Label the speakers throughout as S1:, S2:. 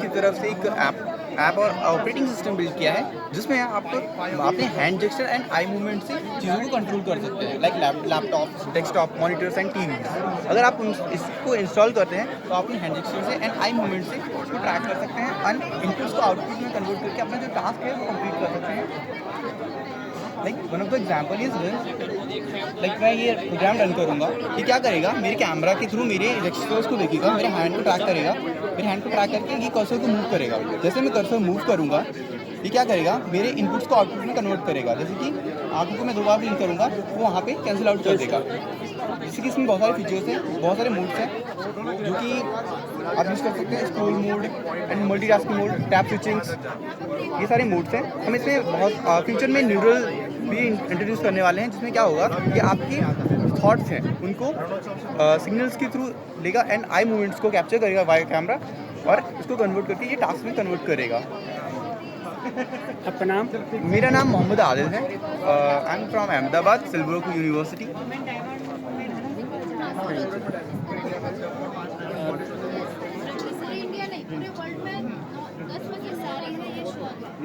S1: की तरफ से एक ऐप और ऑपरेटिंग सिस्टम बिल्ड किया है जिसमें आप अपने hand gesture and eye movement से चीज़ों को कंट्रोल कर सकते हैं, like laptop, desktop, monitors and TV. अगर आप इसको इंस्टॉल करते हैं तो आप अपने हैंड जेस्चर से एंड आई मूवमेंट से उसको ट्रैक कर सकते हैं एंड इनपुट्स को आउटपुट में कन्वर्ट करके अपना जो टास्क है वो कंप्लीट कर सकते हैं। Like one of the example is like मैं ये प्रोग्राम रन करूँगा, ये क्या करेगा, मेरे कैमरा के थ्रू मेरे जेस्चर्स को देखेगा, मेरे हैंड को ट्रैक करेगा, मेरे हैंड को ट्रैक करके ये कर्सर को मूव करेगा। जैसे मैं कर्सर मूव करूँगा ये क्या करेगा, मेरे इनपुट्स को आउटपुट में कन्वर्ट करेगा। जैसे कि आंखों को मैं 2 बार ब्लिंक करूँगा वो वहाँ पे कैंसिल आउट कर देगा। जैसे कि इसमें बहुत सारे फीचर्स हैं, बहुत सारे मोड्स हैं जो कि आप यूज़ कर सकते हैं। Scroll mode and multitasking mode, tap switchings, ये सारे मोड्स हैं। हम इसमें बहुत फ्यूचर में न्यूरल भी इंट्रोड्यूस करने वाले हैं जिसमें क्या होगा कि आपकी थॉट्स हैं उनको सिग्नल्स के थ्रू लेगा एंड आई मूवमेंट्स को कैप्चर करेगा वाया कैमरा और इसको कन्वर्ट करके ये टास्क में कन्वर्ट करेगा।
S2: आपका नाम?
S1: मेरा नाम मोहम्मद आदिल है। I am from Ahmedabad, silver university.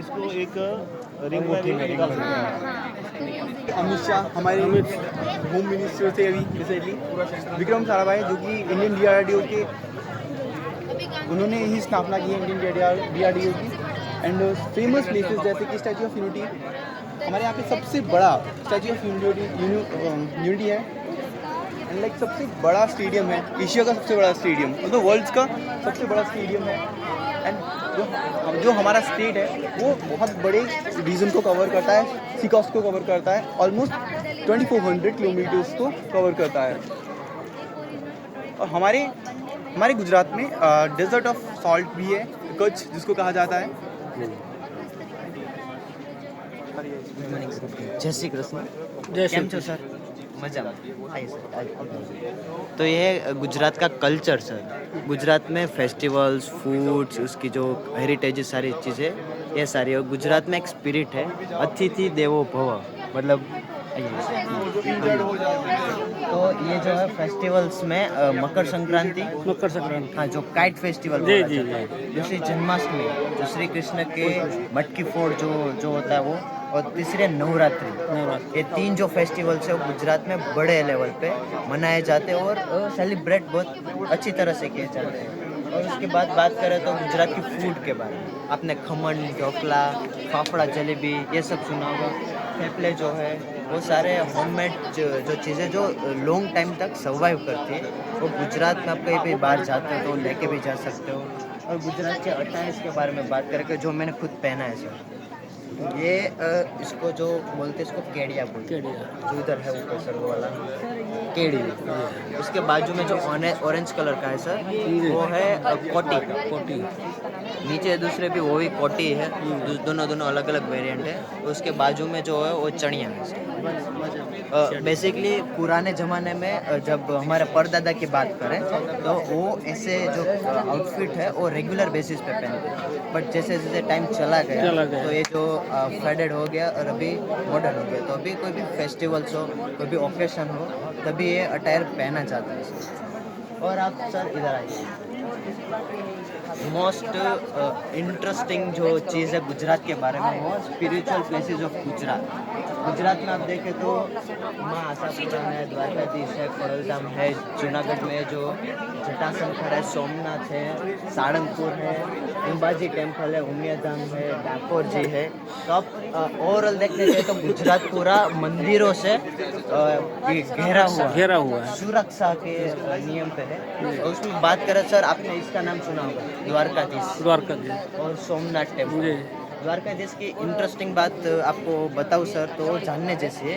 S3: इसको एक रिमोट में निकाल सकते हैं।
S1: अमित शाह हमारे होम मिनिस्टर थे अभी रिसेंटली, विक्रम साराभाई जो कि इंडियन डीआरडीओ के, उन्होंने ही स्थापना की है इंडियन डीआरडीओ की। एंड फेमस प्लेसेस जैसे कि स्टैचू ऑफ यूनिटी, हमारे यहाँ पे सबसे बड़ा स्टैचू ऑफ यूनिटी है एंड लाइक सबसे बड़ा स्टेडियम है, एशिया का सबसे बड़ा स्टेडियम, मतलब वर्ल्ड का सबसे बड़ा स्टेडियम है। एंड जो हमारा स्टेट है वो बहुत बड़े रीजन को कवर करता है, सी कोस्ट को कवर करता है, ऑलमोस्ट 2400 किलोमीटर्स को कवर करता है। और हमारे गुजरात में डेजर्ट ऑफ सॉल्ट भी है, कच्छ जिसको कहा जाता है।
S4: जय श्री कृष्ण।
S2: जय श्री
S4: કેમ છો સર? મજામાં? આઈ સર। तो ये है गुजरात का कल्चर सर। गुजरात में फेस्टिवल्स, फूड्स, उसकी जो हेरिटेज सारी चीज़ें ये सारी, और गुजरात में एक स्पिरिट है अतिथि देवो भव, मतलब तो ये जो है फेस्टिवल्स में मकर संक्रांति, हाँ जो काइट फेस्टिवल,
S2: जी जी जी,
S4: दूसरी जन्माष्टमी, जो श्री कृष्ण के मटकी फोड़ जो होता है वो, और तीसरे नवरात्रि। ये 3 जो फेस्टिवल्स है वो गुजरात में बड़े लेवल पे मनाए जाते हैं और सेलिब्रेट बहुत अच्छी तरह से किए जाते हैं। और उसके बाद बात करें तो गुजरात की फूड के बारे में, आपने खमण, ढोकला, फाफड़ा, जलेबी ये सब सुना होगा। थेपले जो है वो सारे होममेड जो चीज़ें जो लॉन्ग टाइम तक सर्वाइव करती है, वो गुजरात में आप कहीं भी बाहर जाते हो तो लेके भी जा सकते हो। और गुजरात के अटायर्स के बारे में बात करें, जो मैंने खुद पहना है सर, ये इसको जो बोलते हैं इसको केड़िया बोलते हैं, जो इधर है ऊपर सर वो वाला केड़ी। उसके बाजू में जो ऑरेंज कलर का है सर वो है कोटी। नीचे दूसरे भी वही कोटी है, दोनों अलग अलग वेरिएंट है। उसके बाजू में जो है वो चणिया है। बेसिकली पुराने ज़माने में जब हमारे परदादा की बात करें तो वो ऐसे जो आउटफिट है वो रेगुलर बेसिस पे पहनते, बट जैसे जैसे टाइम चला गया तो ये जो फेडेड हो गया और अभी मॉडर्न हो गया। तो अभी कोई भी फेस्टिवल्स हो, कोई भी ओकेशन हो, तभी ये अटायर पहना जाता है। और आप सर इधर आइए, मोस्ट इंटरेस्टिंग जो चीज़ है गुजरात के बारे में वो स्पिरिचुअल प्लेसेस ऑफ गुजरात में आप देखें तो माँ आशापुरा है, द्वारकाधीश है, खोड़लधाम है, जूनागढ़ में जो जटाशंकर है, सोमनाथ है, सारंगपुर है, अंबाजी टेम्पल है, उमियाधाम है, डाकोर जी है। तो आप ओवरऑल देखने जाए तो गुजरात पूरा मंदिरों से घेरा हुआ है, सुरक्षा के नियम पे है। और उसमें बात करें सर, आपने इसका नाम सुना होगा, द्वारकाधीश और सोमनाथ टेम्पल। द्वारकाधीश की इंटरेस्टिंग बात आपको बताऊं सर तो जानने जैसी है।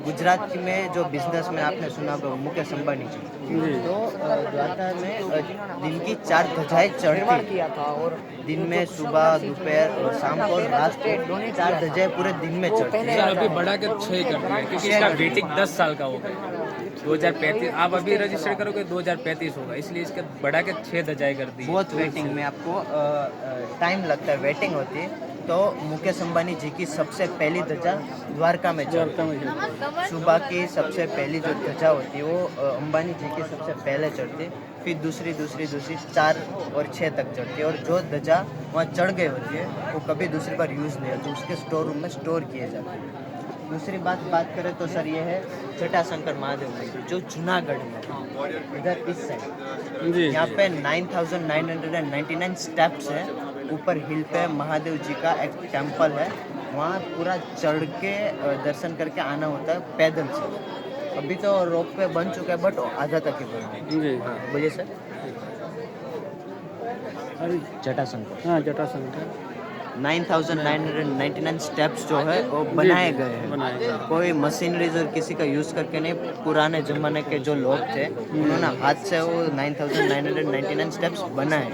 S4: गुजरात में जो बिजनेस में आपने सुना होगा मुकेश अंबानी जी, तो द्वारका में दिन की 4 ध्वजाएं चढ़ती था, और दिन में सुबह, दोपहर, शाम को, रात को 4 ध्वजाएं पूरे दिन में चढ़ती है।
S5: अभी बढ़ा के 6 कर दिया क्योंकि इसका वेटिंग 10 साल का होगा। 2035 आप अभी रजिस्टर करोगे 2035 होगा, इसलिए इसके बढ़ा के 6 ध्वजाएं कर दी।
S4: बहुत वेटिंग में आपको टाइम लगता है, वेटिंग होती है। तो मुकेश अंबानी जी की सबसे पहली ध्वजा द्वारका में चढ़ती है। सुबह की सबसे पहली जो ध्वजा होती है वो अंबानी जी की सबसे पहले चढ़ती है, फिर दूसरी 4 और 6 तक चढ़ती है, और जो ध्वजा वहाँ चढ़ गई होती है वो कभी दूसरी बार यूज़ नहीं होती, उसके स्टोर रूम में स्टोर किए जाते हैं। दूसरी बात करें तो सर ये है जटाशंकर महादेव मंदिर जो जूनागढ़ में है, इधर इस साइड। यहाँ पे 9,999 स्टेप्स हैं, ऊपर हिल पे महादेव जी का एक टेम्पल है, वहाँ पूरा चढ़ के दर्शन करके आना होता है पैदल से। अभी तो रोप पे बन चुका है बट आधा तक ही बना है।
S2: जी
S4: हाँ बोलिए सर। जटाशंकर,
S2: हाँ जटाशंकर
S4: 9,999 स्टेप्स जो है वो बनाए गए हैं, कोई मशीनरीज और किसी का यूज़ करके नहीं। पुराने ज़माने के जो लोग थे उन्होंने हाथ से वो 9,999 स्टेप्स बनाए।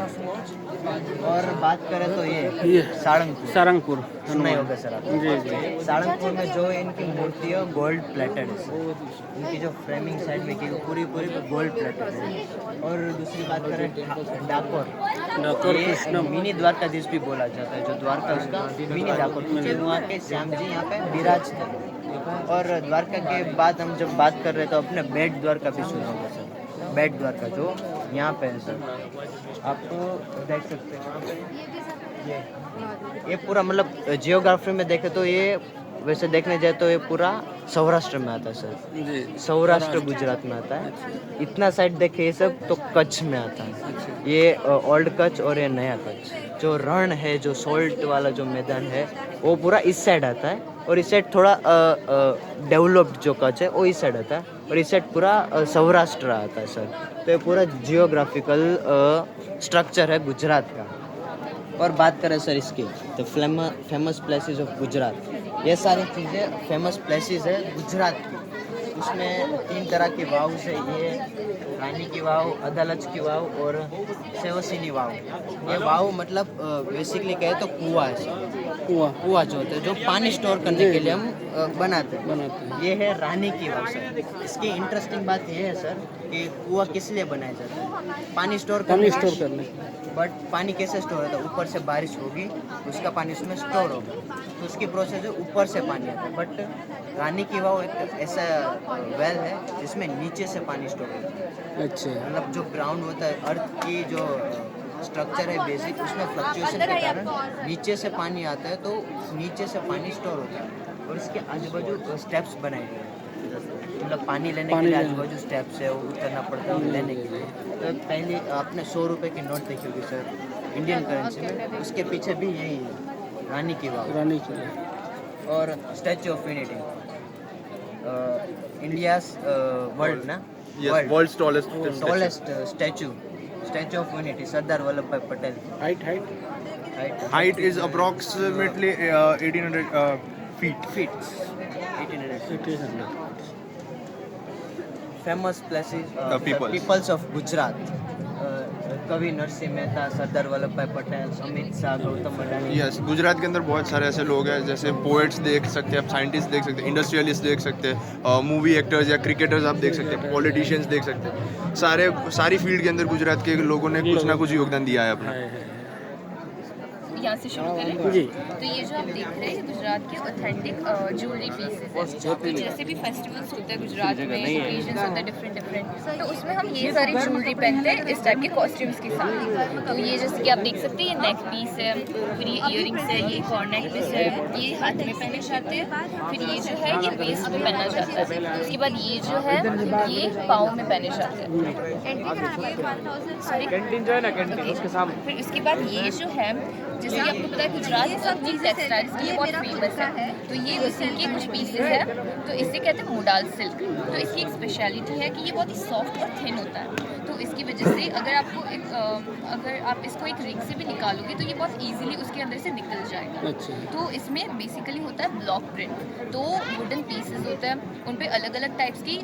S4: और बात करें तो ये सारंगपुर सुना ही होगा सर आपने।
S2: जी
S4: सारंगपुर में जो इनकी मूर्ति है गोल्ड प्लेटेड है सर। इनकी जो फ्रेमिंग साइड में की पूरी गोल्ड प्लेटेड है। और दूसरी बात करें डाकोर ये मिनी द्वारकाधीश भी बोला जाता है, जो द्वारका उसका मिनी डाकोर, क्योंकि वहाँ के श्याम जी यहाँ पे विराजते हैं। और द्वारका के बाद हम जब बात कर रहे तो अपने बेट द्वारका भी सुना होगा सर। बेट द्वारका जो यहाँ पे है सर, आपको देख सकते हैं ये पूरा मतलब जियोग्राफी में देखे तो ये वैसे देखने जाए तो ये पूरा सौराष्ट्र में आता है सर। सौराष्ट्र गुजरात में आता है। इतना साइड देखे ये सब तो कच्छ में आता है। ये ओल्ड कच्छ और ये नया कच्छ जो रण है, जो सोल्ट वाला जो मैदान है वो पूरा इस साइड आता है, और इस साइड थोड़ा डेवलप्ड जो कच्छ है वो इस साइड आता है, और इस साइड पूरा सौराष्ट्र आता है सर। तो ये पूरा जियोग्राफिकल स्ट्रक्चर है गुजरात का। और बात करें सर इसकी तो फेमस प्लेसेस ऑफ गुजरात, ये सारी चीज़ें फेमस प्लेसेस है गुजरात की। उसमें 3 तरह की वाव है, ये रानी की वाव, अदालज की वाव और सेवसिनी वाव। ये वाव मतलब बेसिकली कहे तो कुआं है सर। कुआं जो होता है जो पानी स्टोर करने के लिए हम बनाते हैं। ये है रानी की वाव सर। इसकी इंटरेस्टिंग बात ये है सर कि कुआं किस लिए बनाया जाता है, पानी स्टोर करने। बट पानी कैसे स्टोर होता है, ऊपर से बारिश होगी उसका पानी उसमें स्टोर होगा, तो उसकी प्रोसेस है ऊपर से पानी आता है। बट रानी की वाव एक ऐसा वेल है जिसमें नीचे से पानी स्टोर होता है।
S2: अच्छा,
S4: मतलब जो ग्राउंड होता है, अर्थ की जो स्ट्रक्चर है बेसिक, उसमें फ्लक्चुएशन के कारण नीचे से पानी आता है, तो नीचे से पानी स्टोर होता है। और इसके आजू बाजू स्टेप्स बनाए गए हैं, मतलब पानी लेने के लिए आजू बाजू स्टेप्स है, वो उतरना पड़ता है लेने के लिए। तो पहले आपने 100 रुपये की नोट देखी होगी सर इंडियन करेंसी में, उसके पीछे भी यही है रानी की वाव। और Statue of Unity, India's world ना
S1: world's tallest
S4: Statue of Unity, Sardar Vallabh Bhai Patel.
S1: Height is approximately 1800 feet.
S4: 1800 famous places
S1: peoples.
S4: Peoples of Gujarat, कवि नरसिंह मेहता, सरदार वल्लभ भाई पटेल, अमित शाह, गौतम अडानी।
S6: यस, गुजरात के अंदर बहुत सारे ऐसे लोग हैं, जैसे पोएट्स देख सकते हैं आप, साइंटिस्ट देख सकते हैं, इंडस्ट्रियलिस्ट देख सकते हैं, मूवी एक्टर्स या क्रिकेटर्स आप देख सकते हैं, पॉलिटिशियंस देख सकते हैं। सारी फील्ड के अंदर गुजरात के लोगों ने कुछ ना कुछ योगदान दिया है अपना।
S7: यहाँ से शुरू करें जी। तो ये जो आप देख रहे हैं गुजरात के ऑथेंटिक ज्वेलरी पीसेस हैं। तो जैसे भी फेस्टिवल्स होते हैं गुजरात में, ओकेजन्स होते हैं डिफरेंट, तो उसमें हम ये सारी ज्वेलरी पहनते हैं इस टाइप के कॉस्ट्यूम्स के साथ। तो ये जैसे कि आप देख सकते हैं ये नेक पीस है, फिर ये इयररिंग्स है, ये कॉर्न नेक पीस है, ये हाथ में पहने जाते हैं, फिर ये जो है ये वेस्ट में पहना जाता है। उसके बाद ये जो है ये पाँव में पहने जाते हैं। सॉरी कैंटीन जो है ना, कैंटीन उसके सामने। फिर उसके बाद ये जो है जैसे कि आपको पता है गुजरात अपनी टेक्सटाइल्स के लिए बहुत फेमस है, तो ये उसी के कुछ पीसेस है, तो इसे कहते हैं मोडाल सिल्क। तो इसकी एक स्पेशलिटी है कि ये बहुत ही सॉफ्ट और थिन होता है, तो इसकी वजह से अगर आप इसको एक रिंग से भी निकालोगे तो ये बहुत इजीली उसके अंदर से निकल जाएगा। तो इसमें बेसिकली होता है ब्लॉक प्रिंट, तो वुडन पीसेस होते हैं, उन पे अलग अलग टाइप्स की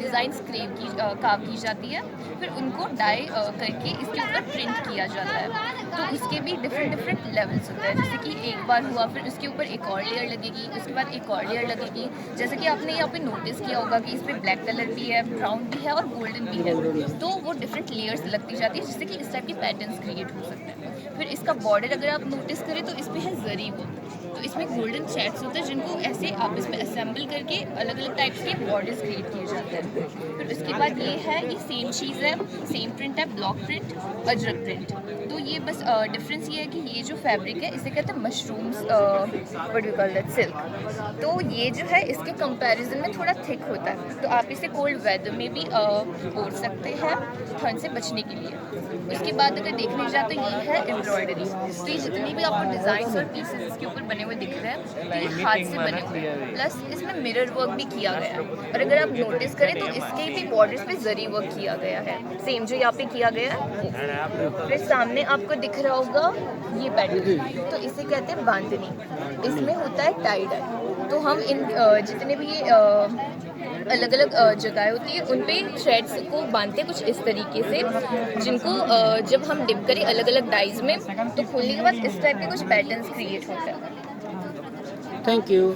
S7: डिज़ाइंस कार्व की जाती है, फिर उनको डाई करके इसके ऊपर प्रिंट किया जाता है। तो उसके भी डिफरेंट लेवल्स होते हैं, जैसे कि एक बार हुआ, फिर उसके ऊपर एक और लेयर लगेगी, उसके बाद एक और लेयर लगेगी। जैसे कि आपने यहाँ पे नोटिस किया होगा कि इस पर ब्लैक कलर भी है, ब्राउन भी है और गोल्डन भी है, तो वो डिफरेंट लेयर्स लगती जाती है जिससे कि इस टाइप के पैटर्न्स क्रिएट हो सकते हैं। फिर इसका बॉर्डर अगर आप नोटिस करें तो इस पर है जरी वर्क, तो इसमें गोल्डन थ्रेड्स होते हैं जिनको ऐसे आपस में असेंबल करके अलग अलग टाइप्स के बॉर्डर्स क्रिएट किए जाते हैं। फिर उसके बाद ये है, ये सेम चीज़ है, सेम प्रिंट है, ब्लॉक प्रिंट, अजरक प्रिंट। तो ये बस डिफरेंस ये है कि ये जो फैब्रिक है इसे कहते हैं mushrooms, what do you call that, silk. तो ये जो है इसके कंपैरिजन में थोड़ा थिक होता है, तो आप इसे कोल्ड वेदर में भी ओढ़ सकते हैं ठंड से बचने के लिए। उसके बाद अगर देखने जाए तो ये है एम्ब्रॉयडरी। तो ये जितने भी आपको डिज़ाइन और पीसेस इसके ऊपर बने हुए दिख रहे हैं तो ये हाथ से बने हुए हैं, प्लस इसमें मिरर वर्क भी किया गया है। और अगर आप नोटिस करें तो इसके भी बॉर्डर्स पे जरी वर्क किया गया है, सेम जो यहाँ पे किया गया है। फिर सामने आपको दिख रहा होगा ये पैटर्न, तो इसे कहते हैं बांधनी। इसमें होता है टाई डाई। तो हम इन जितने भी अलग अलग जगह होती है उन पे थ्रेड्स को बांधते कुछ इस तरीके से, जिनको जब हम डिप करें अलग अलग डाइज में तो खोलने के बाद इस टाइप के कुछ पैटर्न्स क्रिएट होते हैं।
S2: Thank you.